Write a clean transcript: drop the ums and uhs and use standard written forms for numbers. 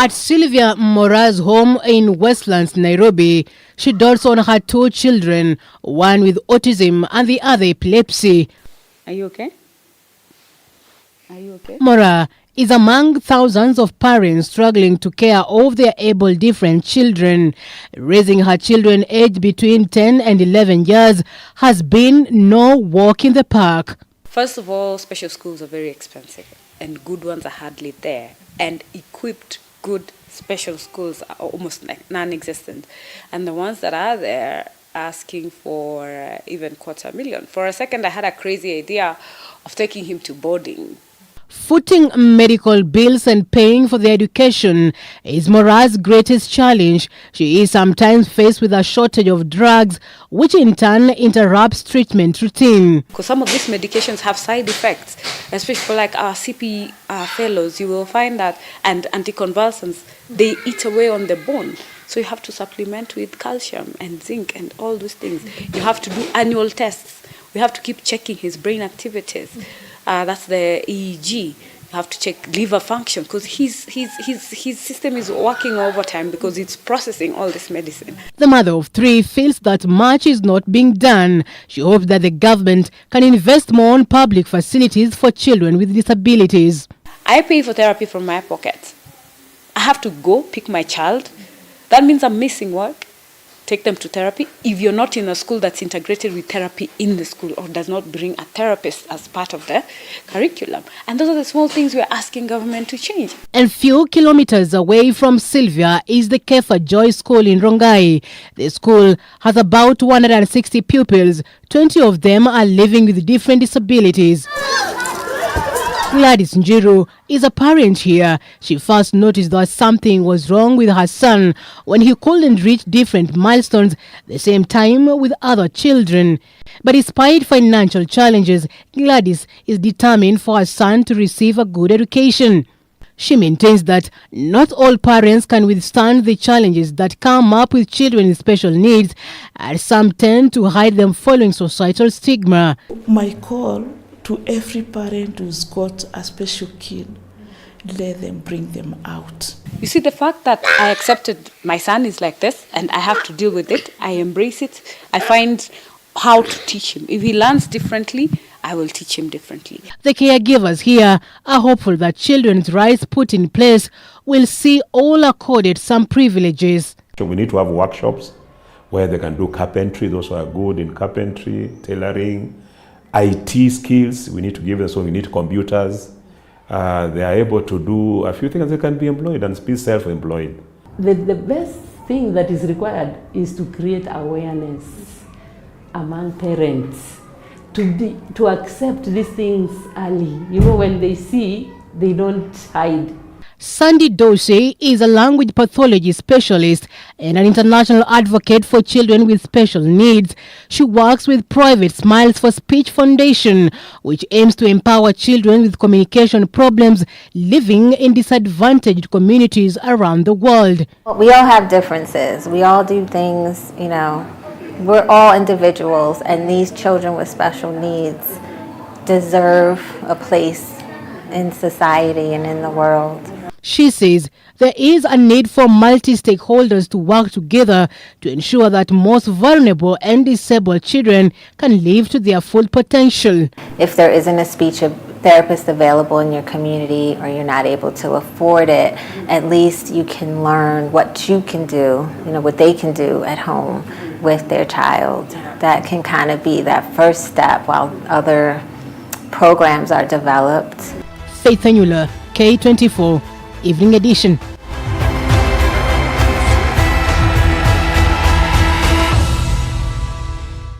At Sylvia Mora's home in Westlands, Nairobi, she dotes on her two children, one with autism and the other epilepsy. Are you okay? Are you okay? Mora is among thousands of parents struggling to care of their able different children. Raising her children aged between 10 and 11 years has been no walk in the park. First of all, special schools are very expensive and good ones are hardly there. And equipped good special schools are almost like non-existent. And the ones that are there asking for even $250,000. For a second, I had a crazy idea of taking him to boarding. Footing medical bills and paying for their education is Mora's greatest challenge. She is sometimes faced with a shortage of drugs, which in turn interrupts treatment routine. Because some of these medications have side effects, especially for like our CP fellows, you will find that, and anticonvulsants, they eat away on the bone. So you have to supplement with calcium and zinc and all those things. You have to do annual tests. We have to keep checking his brain activities. That's the EEG. You have to check liver function because his system is working overtime because it's processing all this medicine. The mother of three feels that much is not being done. She hopes that the government can invest more on public facilities for children with disabilities. I pay for therapy from my pocket. I have to go pick my child. That means I'm missing work. Take them to therapy. If you're not in a school that's integrated with therapy in the school or does not bring a therapist as part of the curriculum. And those are the small things we're asking government to change. And few kilometers away from Sylvia is the Kefa Joy School in Rongai. The school has about 160 pupils. 20 of them are living with different disabilities. Gladys Njiru is a parent here. She first noticed that something was wrong with her son when he couldn't reach different milestones at the same time with other children. But despite financial challenges, Gladys is determined for her son to receive a good education. She maintains that not all parents can withstand the challenges that come up with children with special needs, and some tend to hide them following societal stigma. My call to every parent who's got a special kid, let them bring them out. You see, the fact that I accepted my son is like this and I have to deal with it, I embrace it, I find how to teach him. If he learns differently, I will teach him differently. The caregivers here are hopeful that children's rights put in place will see all accorded some privileges. So we need to have workshops where they can do carpentry, those who are good in carpentry, tailoring, IT skills, we need to give them, so we need computers. They are able to do a few things, they can be employed and be self-employed. The best thing that is required is to create awareness among parents, to accept these things early. You know, when they see, they don't hide. Sandy Dosey is a language pathology specialist and an international advocate for children with special needs. She works with Private Smiles for Speech Foundation, which aims to empower children with communication problems living in disadvantaged communities around the world. We all have differences. We all do things, you know. We're all individuals, and these children with special needs deserve a place in society and in the world. She says there is a need for multi-stakeholders to work together to ensure that most vulnerable and disabled children can live to their full potential. If there isn't a speech therapist available in your community or you're not able to afford it, at least you can learn what you can do, you know, what they can do at home with their child. That can kind of be that first step while other programs are developed. Faith Anula, K24 Evening Edition.